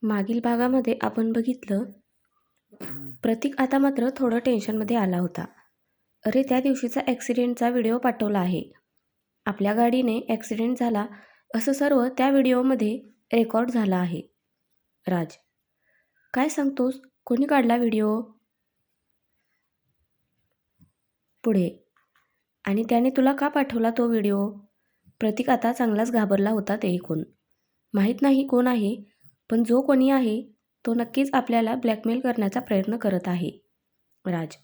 मागील भागामध्ये आपण बघितलं, प्रतीक आता मात्र थोडं टेन्शनमध्ये आला होता. अरे, त्या दिवशीचा ॲक्सिडेंटचा व्हिडिओ पाठवला आहे. आपल्या गाडीने ॲक्सिडेंट झाला असं सर्व त्या व्हिडिओमध्ये रेकॉर्ड झालं आहे. राज, काय सांगतोस? कोणी काढला व्हिडिओ? पुढे, आणि त्याने तुला का पाठवला तो व्हिडिओ? प्रतीक आता चांगलाच घाबरला होता ते ऐकून. माहीत नाही कोण आहे, पण जो कोणी आहे तो नक्कीच आपल्याला ब्लॅकमेल करण्याचा प्रयत्न करत आहे. राज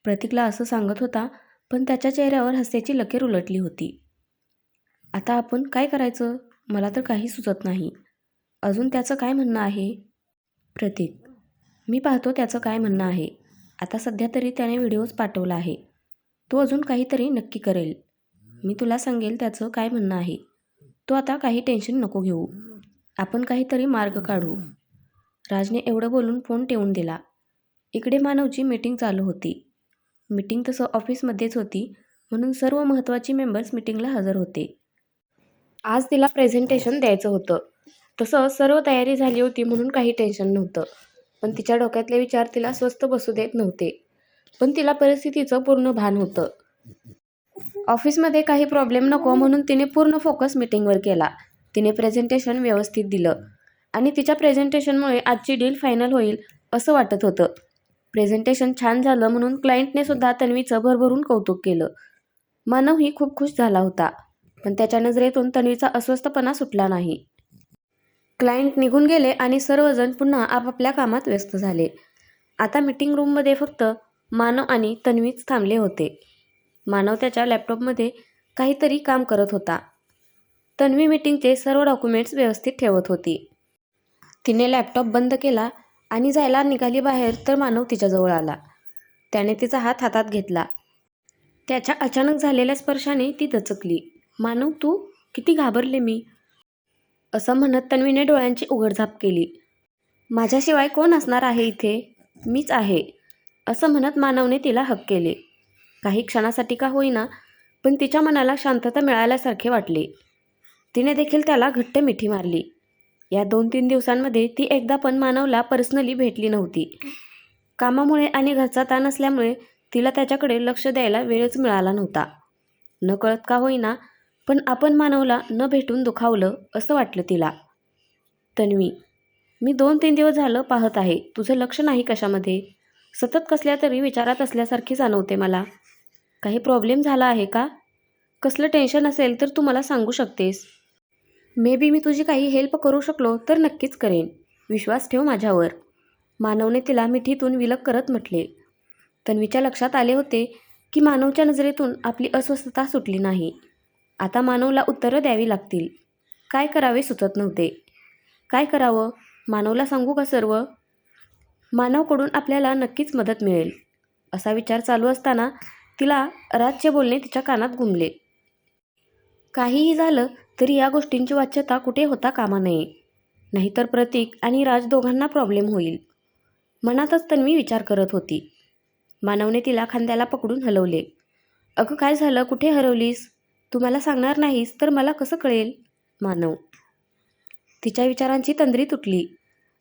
प्रतीकला असं सांगत होता, पण त्याच्या चेहऱ्यावर हास्याची लकीर उलटली होती. आता आपण काय करायचं? मला तर काही सुचत नाही. अजून त्याचं काय म्हणणं आहे? प्रतीक, मी पाहतो त्याचं काय म्हणणं आहे. आता सध्या तरी त्याने व्हिडिओज पाठवला आहे. तो अजून काहीतरी नक्की करेल. मी तुला सांगेल त्याचं काय म्हणणं आहे. तू आता काही टेन्शन नको घेऊ. आपण काहीतरी मार्ग काढू. राजने एवढं बोलून फोन ठेवून दिला. इकडे मानवची मीटिंग चालू होती. मीटिंग तसं ऑफिसमध्येच होती, म्हणून सर्व महत्त्वाची मेंबर्स मीटिंगला हजर होते. आज तिला प्रेझेंटेशन द्यायचं होतं. तसं सर्व तयारी झाली होती म्हणून काही टेन्शन नव्हतं. पण तिच्या डोक्यातले विचार तिला स्वस्थ बसू देत नव्हते. पण तिला परिस्थितीचं पूर्ण भान होतं. ऑफिसमध्ये काही प्रॉब्लेम नको म्हणून तिने पूर्ण फोकस मीटिंगवर केला. तिने प्रेझेंटेशन व्यवस्थित दिलं आणि तिच्या प्रेझेंटेशनमुळे आजची डील फायनल होईल असं वाटत होतं. प्रेझेंटेशन छान झालं म्हणून क्लायंटने सुद्धा तन्वीचं भरभरून कौतुक केलं. मानवही खूप खुश झाला होता, पण त्याच्या नजरेतून तन्वीचा अस्वस्थपणा सुटला नाही. क्लायंट निघून गेले आणि सर्वजण पुन्हा आपापल्या कामात व्यस्त झाले. आता मीटिंग रूममध्ये फक्त मानव आणि तन्वीच थांबले होते. मानव त्याच्या लॅपटॉपमध्ये काहीतरी काम करत होता. तन्वी मीटिंगचे सर्व डॉक्युमेंट्स व्यवस्थित ठेवत होती. तिने लॅपटॉप बंद केला आणि जायला निघाली बाहेर तर मानव तिच्याजवळ आला. त्याने तिचा हात हातात घेतला. त्याच्या अचानक झालेल्या स्पर्शाने ती दचकली. मानव, तू? किती घाबरले मी, असं म्हणत तन्वीने डोळ्यांची उघडझाप केली. माझ्याशिवाय कोण असणार आहे इथे? मीच आहे, असं म्हणत मानवने तिला हक केले. काही क्षणासाठी का होईना, पण तिच्या मनाला शांतता मिळाल्यासारखे वाटले. तिने देखील त्याला घट्ट मिठी मारली. या 2-3 दिवसांमध्ये ती एकदा पण मानवला पर्सनली भेटली नव्हती. कामामुळे आणि घरचा ताण असल्यामुळे तिला त्याच्याकडे लक्ष द्यायला वेळच मिळाला नव्हता. नकळत का होईना, पण आपण मानवला न भेटून दुखावलं असं वाटलं तिला. तन्वी, मी 2-3 दिवस झालं पाहत आहे. तुझं लक्ष नाही कशामध्ये? सतत कसल्या तरी विचारात असल्यासारखी जाणवते मला. काही प्रॉब्लेम झाला आहे का? कसलं टेन्शन असेल तर तू मला सांगू शकतेस. मे बी मी तुझी काही हेल्प करू शकलो तर नक्कीच करेन. विश्वास ठेव माझ्यावर, मानवने तिला मिठीतून विलग करत म्हटले. तन्वीच्या लक्षात आले होते की मानवच्या नजरेतून आपली अस्वस्थता सुटली नाही. आता मानवला उत्तरं द्यावी लागतील. काय करावे सुचत नव्हते. काय करावं? मानवला सांगू का सर्व? मानवकडून आपल्याला नक्कीच मदत मिळेल, असा विचार चालू असताना तिला राजचे बोलणे तिच्या कानात घुमले. काहीही झालं तरी या गोष्टींची वाच्यता कुठे होता कामा नये, नाहीतर प्रतीक आणि राज दोघांना प्रॉब्लेम होईल. मनातच तन्वी विचार करत होती. मानवने तिला खांद्याला पकडून हलवले. अगं, काय झालं? कुठे हरवलीस? तू मला सांगणार नाहीस तर मला कसं कळेल? मानव, तिच्या विचारांची तंद्री तुटली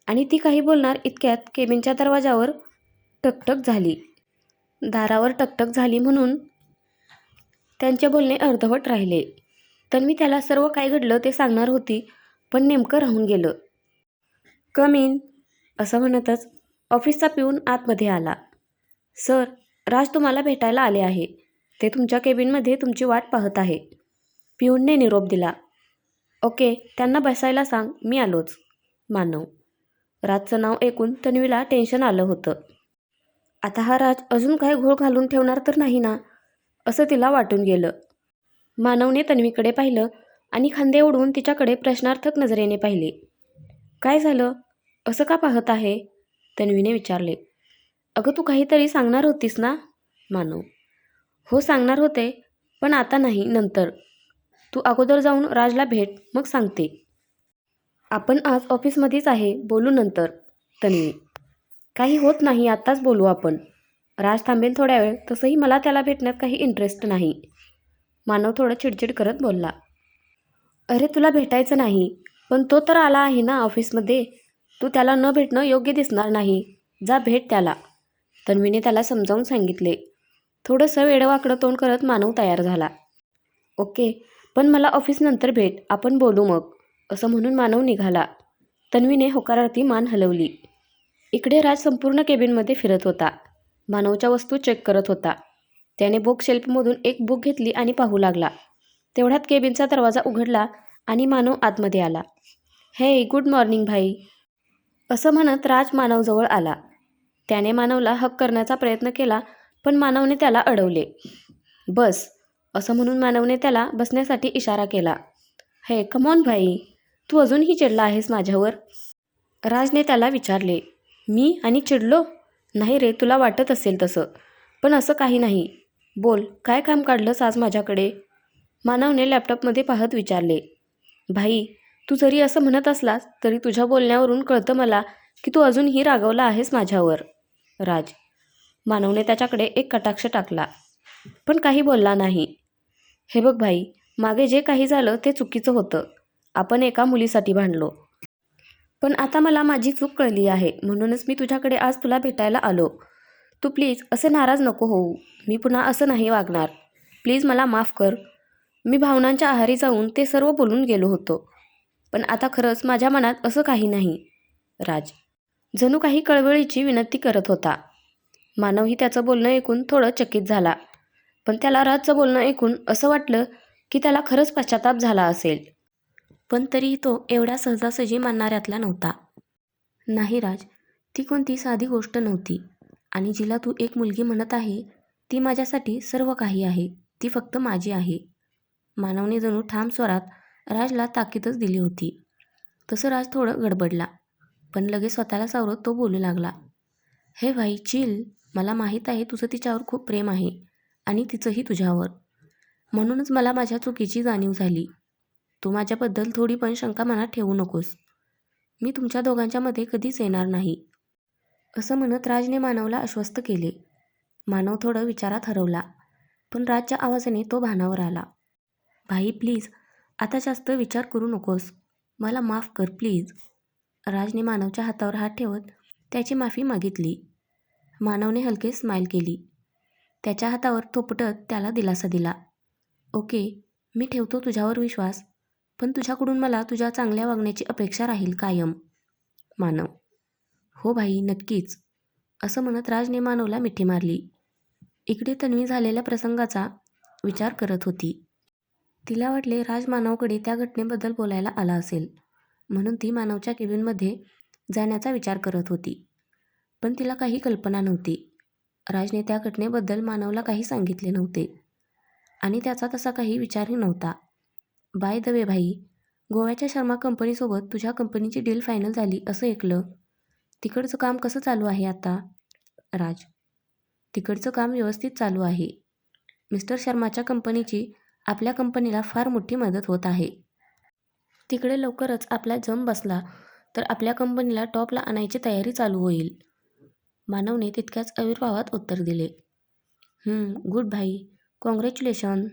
आणि ती काही बोलणार इतक्यात केबिनच्या दरवाजावर टकटक झाली. दारावर टकटक झाली म्हणून त्यांचे बोलणे अर्धवट राहिले. तन्वी त्याला सर्व काय घडलं ते सांगणार होती, पण नेमकं राहून गेलं. कम इन, असं म्हणतच ऑफिसचा पिऊन आतमध्ये आला. सर, राज तुम्हाला भेटायला आले आहे. ते तुमच्या केबिनमध्ये तुमची वाट पाहत आहे. पिऊनने निरोप दिला. ओके, त्यांना बसायला सांग, मी आलोच. मानव, राजचं नाव ऐकून तन्वीला टेन्शन आलं होतं. आता हा राज अजून काय घोळ घालून ठेवणार तर नाही ना, असं तिला वाटून गेलं. मानवने तन्वीकडे पाहिलं आणि खांदे ओढून तिच्याकडे प्रश्नार्थक नजरेने पाहिले. काय झालं? असं का पाहत आहे? तन्वीने विचारले. अगं, तू काहीतरी सांगणार होतीस ना? मानव, हो सांगणार होते, पण आता नाही, नंतर. तू अगोदर जाऊन राजला भेट, मग सांगते. आपण आज ऑफिसमध्येच आहे, बोलू नंतर. तन्वी, काही होत नाही, आत्ताच बोलू आपण. राज थांबेल थोड्या वेळ, तसंही मला त्याला भेटण्यात काही इंटरेस्ट नाही. मानव थोडं चिडचिड करत बोलला. अरे, तुला भेटायचं नाही, पण तो तर आला आहे ना ऑफिसमध्ये. तू त्याला न भेटणं योग्य दिसणार नाही. जा भेट त्याला, तन्वीने त्याला समजावून सांगितले. थोडंसं वेडंवाकडं तोंड करत मानव तयार झाला. ओके, पण मला ऑफिसनंतर भेट, आपण बोलू मग, असं म्हणून मानव निघाला. तन्वीने होकारार्थी मान हलवली. इकडे राज संपूर्ण केबिनमध्ये फिरत होता. मानवच्या वस्तू चेक करत होता. त्याने बुक शेल्फमधून एक बुक घेतली आणि पाहू लागला. तेवढ्यात केबिनचा दरवाजा उघडला आणि मानव आतमध्ये आला. हे गुड मॉर्निंग भाई, असं म्हणत राज मानवजवळ आला. त्याने मानवला हक करण्याचा प्रयत्न केला, पण मानवने त्याला अडवले. बस, असं म्हणून मानवने त्याला बसण्यासाठी इशारा केला. हे कमॉन भाई, तू अजूनही चिडला आहेस माझ्यावर? राजने त्याला विचारले. मी आणि चिडलो? नाही रे, तुला वाटत असेल तसं, पण असं काही नाही. बोल, काय काम काढलंस आज माझ्याकडे? मानवने लॅपटॉपमध्ये पाहत विचारले. भाई, तू जरी असं म्हणत असलास तरी तुझ्या बोलण्यावरून कळतं मला की तू अजूनही रागावला आहेस माझ्यावर. राज, मानवने त्याच्याकडे एक कटाक्ष टाकला, पण काही बोलला नाही. हे बघ भाई, मागे जे काही झालं ते चुकीचं होतं. आपण एका मुलीसाठी भांडलो. पण आता मला माझी चूक कळली आहे, म्हणूनच मी तुझ्याकडे आज तुला भेटायला आलो. तू प्लीज असे नाराज नको होऊ. मी पुन्हा असं नाही वागणार. प्लीज मला माफ कर. मी भावनांच्या आहारी जाऊन ते सर्व बोलून गेलो होतो. पण आता खरंच माझ्या मनात असं काही नाही. राज जणू काही कळवळीची विनंती करत होता. मानवही त्याचं बोलणं ऐकून थोडं चकित झाला. पण त्याला राजचं बोलणं ऐकून असं वाटलं की त्याला खरंच पश्चाताप झाला असेल. पण तरीही तो एवढ्या सहजासहजी मानणाऱ्यातला नव्हता. नाही राज, ती कोणती साधी गोष्ट नव्हती. आणि जिला तू एक मुलगी म्हणत आहे ती माझ्यासाठी सर्व काही आहे. ती फक्त माझी आहे. मानवने जणू ठाम स्वरात राजला ताकीदच दिली होती. तसं राज थोडं गडबडला, पण लगेच स्वतःला सावरत तो बोलू लागला. हे भाई चिल, मला माहीत आहे तुझं तिच्यावर खूप प्रेम आहे आणि तिचंही तुझ्यावर. म्हणूनच मला माझ्या चुकीची जाणीव झाली. तू माझ्याबद्दल थोडी पण शंका मनात ठेवू नकोस. मी तुमच्या दोघांच्या मध्ये कधीच येणार नाही, असं म्हणत राजने मानवला आश्वस्त केले. मानव थोडं विचारात हरवला, पण राजच्या आवाजाने तो भानावर आला. भाई प्लीज, आता जास्त विचार करू नकोस. मला माफ कर प्लीज. राजने मानवच्या हातावर हात ठेवत त्याची माफी मागितली. मानवने हलके स्माईल केली. त्याच्या हातावर थोपटत त्याला दिलासा दिला. ओके, मी ठेवतो तुझ्यावर विश्वास, पण तुझ्याकडून मला तुझ्या चांगल्या वागण्याची अपेक्षा राहील कायम. मानव, हो भाई नक्कीच, असं म्हणत राजने मानवला मिठी मारली. इकडे तन्वी झालेल्या प्रसंगाचा विचार करत होती. तिला वाटले राज मानवकडे त्या घटनेबद्दल बोलायला आला असेल, म्हणून ती मानवच्या केबिनमध्ये जाण्याचा विचार करत होती. पण तिला काही कल्पना नव्हती. राजने त्या घटनेबद्दल मानवला काही सांगितले नव्हते आणि त्याचा तसा काही विचारही नव्हता. बाय द वे भाई, गोव्याच्या शर्मा कंपनीसोबत तुझ्या कंपनीची डील फायनल झाली असं ऐकलं. तिकडचं काम कसं चालू आहे आता? राज, तिकडचं काम व्यवस्थित चालू आहे. मिस्टर शर्माच्या कंपनीची आपल्या कंपनीला फार मोठी मदत होत आहे. तिकडे लवकरच आपला जम बसला तर आपल्या कंपनीला टॉपला आणायची तयारी चालू होईल. मानवने तितक्याच आविर्भावात उत्तर दिले. गुड भाई, कॉंग्रॅच्युलेशन,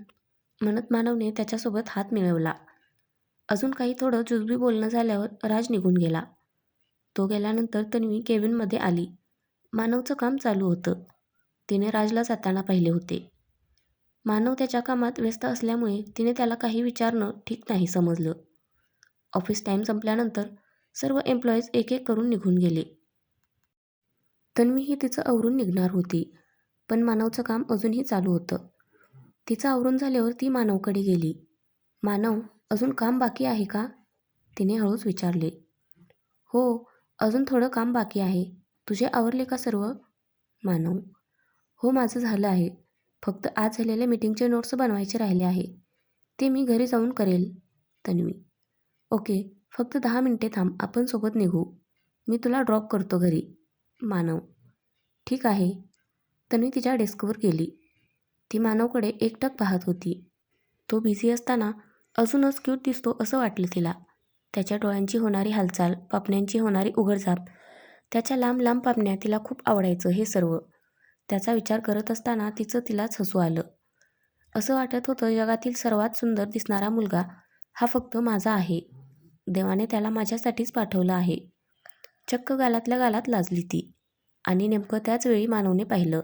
म्हणत मानवने त्याच्यासोबत हात मिळवला. अजून काही थोडं जुजबी बोलणं झाल्यावर राज निघून गेला. तो गेल्यानंतर तन्वी केबिनमध्ये आली. मानवचं काम चालू होतं. तिने राजला जाताना पाहिले होते. मानव त्याच्या कामात व्यस्त असल्यामुळे तिने त्याला काही विचारणं ठीक नाही समजलं. ऑफिस टाईम संपल्यानंतर सर्व एम्प्लॉईज एक एक करून निघून गेले. तन्वीही तिचं आवरून निघणार होती, पण मानवचं काम अजूनही चालू होतं. तिचं आवरून झाल्यावर ती मानवकडे गेली. मानव, अजून काम बाकी आहे का? तिने हळूच विचारले. हो, अजून थोडं काम बाकी आहे. तुझे आवरले का सर्व? मानव, हो माझं झालं आहे. फक्त आज झालेल्या मीटिंगचे नोट्स बनवायचे राहिले आहे. ते मी घरी जाऊन करेल. तन्वी, ओके, फक्त 10 मिनिटे थांब, आपण सोबत निघू. मी तुला ड्रॉप करतो घरी. मानव, ठीक आहे. तन्वी तिच्या डेस्कवर गेली. ती मानवकडे एकटक पाहत होती. तो बिझी असताना अजूनच क्यूट दिसतो असं वाटलं तिला. त्याच्या डोळ्यांची होणारी हालचाल, पापण्यांची होणारी उघडझाप, त्याच्या लांब लांब पापण्या तिला खूप आवडायचं हे सर्व. त्याचा विचार करत असताना तिलाच हसू आलं. असं वाटत होतं जगातील सर्वात सुंदर दिसणारा मुलगा हा फक्त माझा आहे. देवाने त्याला माझ्यासाठीच पाठवलं आहे. चक्क गालातल्या गालात लाजली ती. आणि नेमकं त्याच वेळी मानवने पाहिलं.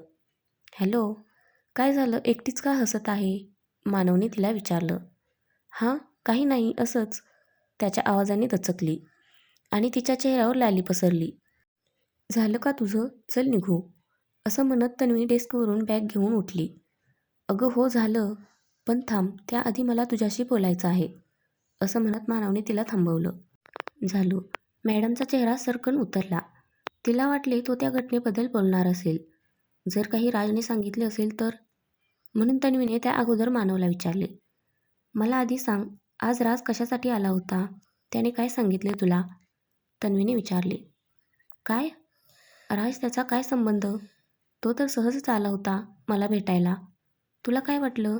हॅलो, काय झालं, एकटीच का हसत आहे? मानवने तिला विचारलं. हां, काही नाही, असंच, त्याच्या आवाजाने दचकली आणि तिच्या चेहऱ्यावर लाली पसरली. झालं का तुझं? चल निघू, असं म्हणत तन्वी डेस्कवरून बॅग घेऊन उठली. अगं हो झालं, पण थांब, त्याआधी मला तुझ्याशी बोलायचं आहे, असं म्हणत मानवने तिला थांबवलं. झालं. मॅडमचा चेहरा सर्रकन उतरला. तिला वाटले तो त्या घटनेबद्दल बोलणार असेल. जर काही राजने सांगितले असेल तर? म्हणून तन्वीने त्या अगोदर मानवला विचारले. मला आधी सांग, आज राज कशासाठी आला होता? त्याने काय सांगितले तुला? तन्वीने विचारले. काय? राज, त्याचा काय संबंध? तो तर सहजच आला होता मला भेटायला. तुला काय वाटलं?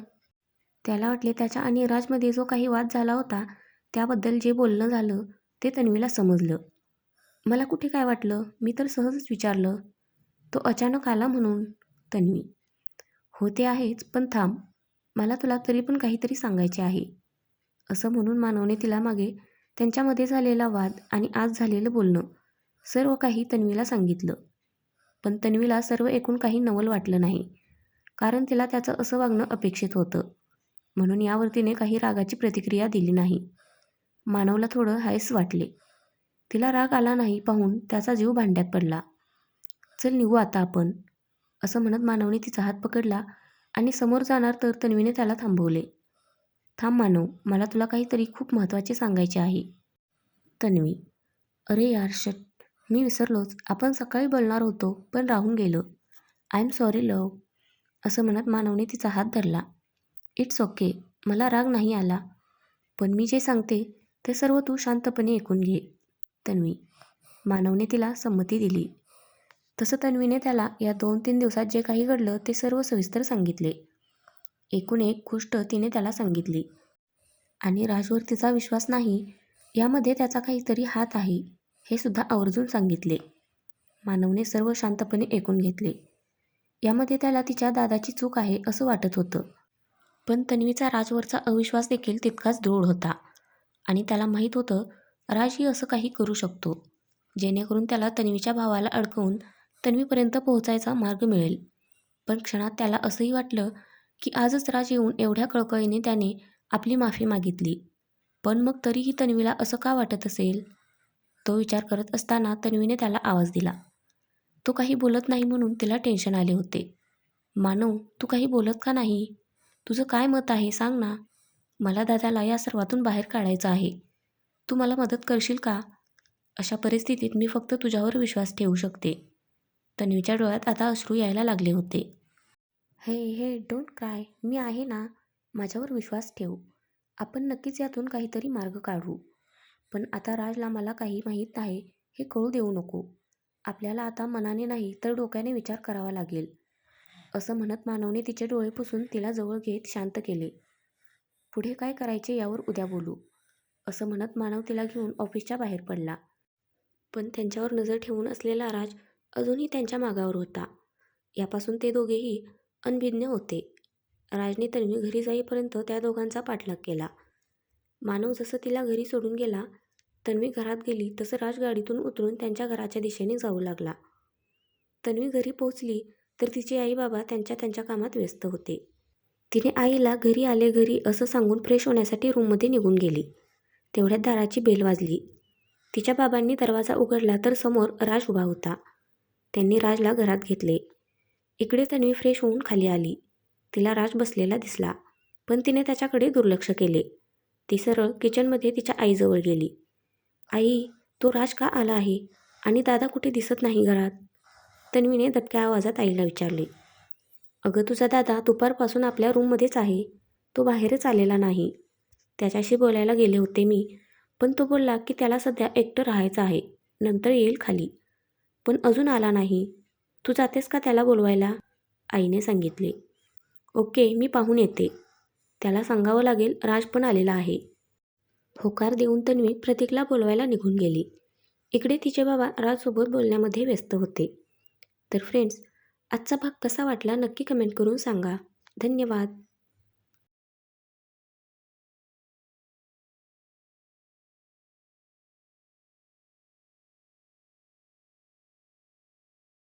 त्याला वाटले त्याच्या आणि राजमध्ये जो काही वाद झाला होता त्याबद्दल जे बोलणं झालं ते तन्वीला समजलं. मला कुठे काय वाटलं, मी तर सहजच विचारलं. तो अचानक आला म्हणून. तन्वी. हो ते आहेच, पण थांब, मला तुला तरी पण काहीतरी सांगायचे आहे, असं म्हणून मानवने तिला मागे त्यांच्यामध्ये झालेला वाद आणि आज झालेलं बोलणं सर्व काही तन्वीला सांगितलं. पण तन्वीला सर्व ऐकून काही नवल वाटलं नाही, कारण तिला त्याचं असं वागणं अपेक्षित होतं. म्हणून यावर तिने काही रागाची प्रतिक्रिया दिली नाही. मानवला थोडं हायस वाटले. तिला राग आला नाही पाहून त्याचा जीव भांड्यात पडला. चल निघू आता आपण, असं म्हणत मानवने तिचा हात पकडला आणि समोर जाणार तर तन्वीने त्याला थांबवले. थांब मानव, मला तुला काहीतरी खूप महत्त्वाचे सांगायचे आहे. तन्वी. अरे यार शट, मी विसरलोच, आपण सकाळी बोलणार होतो पण राहून गेलं. आय एम सॉरी लव, असं म्हणत मानवने तिचा हात धरला. इट्स ओके, मला राग नाही आला, पण मी जे सांगते ते सर्व तू शांतपणे ऐकून घे. तन्वी. मानवने तिला संमती दिली. तसं तन्वीने त्याला या 2-3 दिवसात जे काही घडलं ते सर्व सविस्तर सांगितले. एकूण एक गोष्ट तिने त्याला सांगितली. आणि राजवर तिचा विश्वास नाही यामध्ये त्याचा काहीतरी हात आहे हे सुद्धा आवर्जून सांगितले. मानवने सर्व शांतपणे ऐकून घेतले. यामध्ये त्याला तिच्या दादाची चूक आहे असं वाटत होतं. पण तन्वीचा राजवरचा अविश्वास देखील तितकाच दृढ होता आणि त्याला माहीत होतं राजही असं काही करू शकतो जेणेकरून त्याला तन्वीच्या भावाला अडकवून तन्वीपर्यंत पोहोचायचा मार्ग मिळेल. पण क्षणात त्याला असंही वाटलं की आजच राज येऊन एवढ्या कळकळीने त्याने आपली माफी मागितली, पण मग तरीही तन्वीला असं का वाटत असेल? तो विचार करत असताना तन्वीने त्याला आवाज दिला. तो काही बोलत नाही म्हणून तिला टेन्शन आले होते. मानव, तू काही बोलत का नाही? तुझं काय मत आहे सांग ना. मला दादाला या सर्वातून बाहेर काढायचं आहे. तू मला मदत करशील का? अशा परिस्थितीत मी फक्त तुझ्यावर विश्वास ठेवू शकते. तन्वीच्या डोळ्यात आता अश्रू यायला लागले होते. हे हे डोंट क्राय, मी आहे ना, माझ्यावर विश्वास ठेव. आपण नक्कीच यातून काहीतरी मार्ग काढू. पण आता राजला मला काही माहीत आहे हे कळू देऊ नको. आपल्याला आता मनाने नाही तर डोक्याने विचार करावा लागेल, असं म्हणत मानवने तिचे डोळे पुसून तिला जवळ घेत शांत केले. पुढे काय करायचे यावर उद्या बोलू, असं म्हणत मानव तिला घेऊन ऑफिसच्या बाहेर पडला. पण त्यांच्यावर नजर ठेवून असलेला राज अजूनही त्यांच्या मागावर होता. यापासून ते दोघेही अनभिज्ञ होते. राजने तन्वी घरी जाईपर्यंत त्या दोघांचा पाठलाग केला. मानव जसं तिला घरी सोडून गेला, तन्वी घरात गेली तसं राज गाडीतून उतरून त्यांच्या घराच्या दिशेने जाऊ लागला. तन्वी घरी पोहोचली तर तिचे आई बाबा त्यांच्या कामात व्यस्त होते. तिने आईला घरी आले घरी असं सांगून फ्रेश होण्यासाठी रूममध्ये निघून गेली. तेवढ्यात दाराची बेल वाजली. तिच्या बाबांनी दरवाजा उघडला तर समोर राज उभा होता. त्यांनी राजला घरात घेतले. इकडे तन्वी फ्रेश होऊन खाली आली. तिला राज बसलेला दिसला, पण तिने त्याच्याकडे दुर्लक्ष केले. ती सरळ किचनमध्ये तिच्या आईजवळ गेली. आई, तो राज का आला आहे आणि दादा कुठे दिसत नाही घरात? तन्वीने दबक्या आवाजात आईला विचारले. अगं तुझा दादा दुपारपासून आपल्या रूममध्येच आहे, तो बाहेरच आलेला नाही. त्याच्याशी बोलायला गेले होते मी, पण तो बोलला की त्याला सध्या एकटं राहायचं आहे, नंतर येईल खाली. पण अजून आला नाही. तू जातेस का त्याला बोलवायला? आईने सांगितले. ओके, मी पाहून येते. त्याला सांगावं लागेल राज पण आलेला आहे. होकार देऊन तन्वी प्रतीकला बोलवायला निघून गेली. इकडे तिचे बाबा राजसोबत बोलण्यामध्ये व्यस्त होते. तर फ्रेंड्स, आजचा भाग कसा वाटला नक्की कमेंट करून सांगा. धन्यवाद.